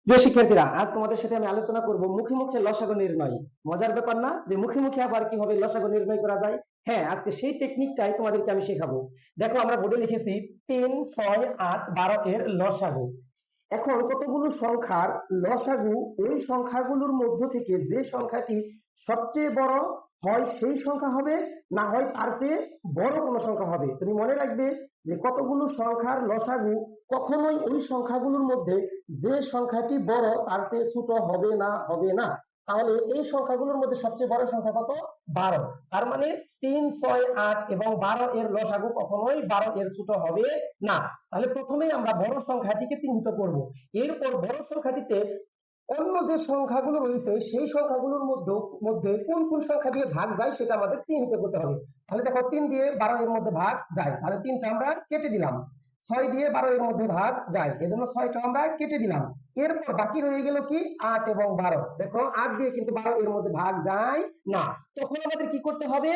প্রিয় শিক্ষার্থীরা, আজ তোমাদের সাথে আমি আলোচনা করব মুখে মুখে লসাগু নির্ণয়। মজার ব্যাপার না যে মুখে মুখে আবার কিভাবে লসাগু নির্ণয় করা যায়? হ্যাঁ, আজকে সেই টেকনিকটাই তোমাদেরকে আমি শেখাবো। দেখো, আমরা বোর্ডে লিখেছি 3, 6, 8, 12 এর লসাগু। এখন কতগুলো সংখ্যার লসাগু, ওই সংখ্যাগুলোর মধ্য থেকে যে সংখ্যাটি সবচেয়ে বড় হয় সেই সংখ্যা হবে, না হয় তার চেয়ে বড় কোনো সংখ্যা হবে। তুমি মনে রাখবে যে কতগুলো সংখ্যার লসাগু কখনোই ওই সংখ্যাগুলোর মধ্যে যে সংখ্যাটি বড় তার চেয়ে ছোট হবে না, হবে না। তাহলে এই সংখ্যাগুলোর মধ্যে সবচেয়ে বড় সংখ্যা কত? 12। তার মানে 3, 6, 8 এবং 12 এর লসাগু কখনোই 12 এর ছোট হবে না। তাহলে প্রথমেই আমরা বড় সংখ্যাটিকে চিহ্নিত করব। এরপর বড় সংখ্যাটিতে অন্য যে সংখ্যাগুলো রয়েছে সেই সংখ্যাগুলোর মধ্যে কোন কোন সংখ্যা দিয়ে ভাগ যায় সেটা আমাদের চিহ্নিত করতে হবে। তাহলে দেখো, 3 দিয়ে 12 এর মধ্যে ভাগ যায়, তাহলে 3টা আমরা কেটে দিলাম। 6 দিয়ে 12 এর মধ্যে ভাগ যায়, এজন্য 6টা আমরা কেটে দিলাম। এরপর বাকি রয়ে গেল কি? 8 এবং 12। দেখো, 8 দিয়ে কিন্তু 12 এর মধ্যে ভাগ যায় না। তখন আমাদের কি করতে হবে?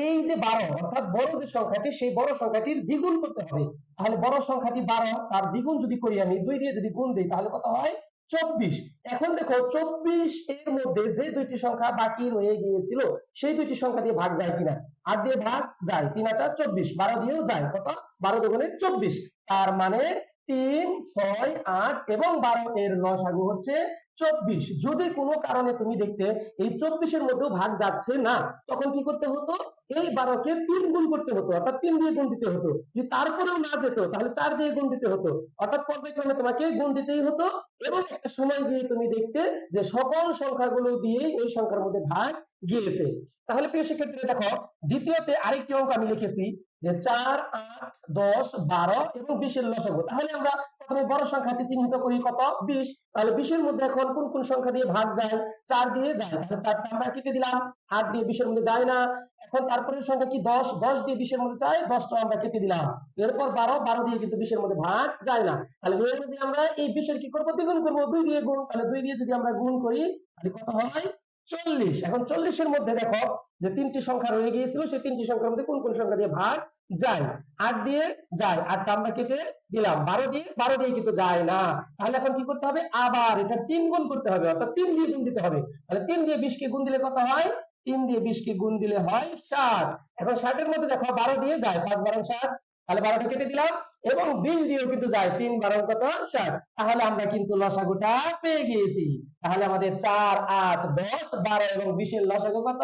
এই যে 12, অর্থাৎ বড় যে সংখ্যাটি, সেই বড় সংখ্যাটির দ্বিগুণ করতে হবে। তাহলে বড় সংখ্যাটি 12, তার দ্বিগুণ যদি করি, আমি 2 দিয়ে যদি গুণ দিই, তাহলে কত হয়? 24। এখন দেখো, 24 এর মধ্যে যে দুইটি সংখ্যা বাকি রয়ে গিয়েছিল সেই দুইটি সংখ্যা দিয়ে ভাগ যায় কিনা? 8 দিয়ে ভাগ যায়, 3 8 24, 12 দিয়েও যায়, কত? 12 দুগুণে 24। তার মানে 3, 6, 8 এবং 12 এর লসাগু হচ্ছে 24। যদি কোনো কারণে তুমি দেখতে এই 24 এর মধ্যেও ভাগ যাচ্ছে না, তখন কি করতে হতো? এই 12 কে 3 গুণ করতে হতো, অর্থাৎ 3 দিয়ে গুণ দিতে হতো। যদি তারপরেও না যেত, তাহলে 4 দিয়ে গুণ দিতে হতো। অর্থাৎ পর্যায়ক্রমে তোমাকে গুণ দিতেই হতো। এবং একটা সময় গিয়ে তুমি দেখতে যে সকল সংখ্যাগুলো দিয়ে ওই সংখ্যার মধ্যে ভাগ গিয়েছে। তাহলে প্রিয় শিক্ষার্থীরা, দেখো, দ্বিতীয়তে আরেকটি অঙ্ক আমি লিখেছি যে 4, 8, 10, 12 এবং 20 এর লসাগু। তাহলে আমরা প্রথমে বড় সংখ্যাটি চিহ্নিত করি, কত? 20। তাহলে 20 এর মধ্যে এখন কোন কোন সংখ্যা দিয়ে ভাগ যায়? 4 দিয়ে যায়, তাহলে 4টা আমরা কেটে দিলাম। 8 দিয়ে 20 এর মধ্যে যায় না। এখন তারপরের সংখ্যা কি? 10, 10 দিয়ে 20 এর মধ্যে যায়, 10টা আমরা কেটে দিলাম। এরপর 12, 12 দিয়ে কিন্তু 20 এর মধ্যে ভাগ যায় না। তাহলে নিয়ম অনুযায়ী আমরা এই 20 এর কি করবো? দ্বিগুণ করবো, 2 দিয়ে গুণ। তাহলে 2 দিয়ে যদি আমরা গুণ করি, তাহলে কত হয়? 40। এখন 40 এর মধ্যে দেখো যে তিনটি সংখ্যা রয়ে গিয়েছিল, সেই তিনটি সংখ্যার মধ্যে কোন কোন সংখ্যা দিয়ে ভাগ যায়? 8 দিয়ে যায়, 8টা আমরা কেটে দিলাম। 12 দিয়ে কিন্তু যায় না। তাহলে এখন কি করতে হবে? আবার এটা 3 গুণ করতে হবে, অর্থাৎ 3 দিয়ে গুণ দিতে হবে। তাহলে 3 দিয়ে 20 কে গুণ দিলে কত হয়? 3 দিয়ে 20 কে গুণ দিলে হয় 60। এখন 60 এর মধ্যে দেখো 12 দিয়ে যায়, 5 12 60। তাহলে 12টা কেটে দিলাম। এবং 20 দিয়েও কিন্তু যায়, 3 12 কত? 60। তাহলে আমরা কিন্তু লসাগুটা পেয়ে গিয়েছি। তাহলে আমাদের 4, 8, 10, 12 এবং 20 এর লসাগু কত?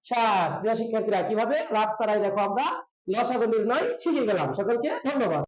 60। প্রিয় শিক্ষার্থীরা, কিভাবে লাভ ছাড়াই দেখো আমরা লসাগু নির্ণয় শিখে গেলাম। সকলকে ধন্যবাদ।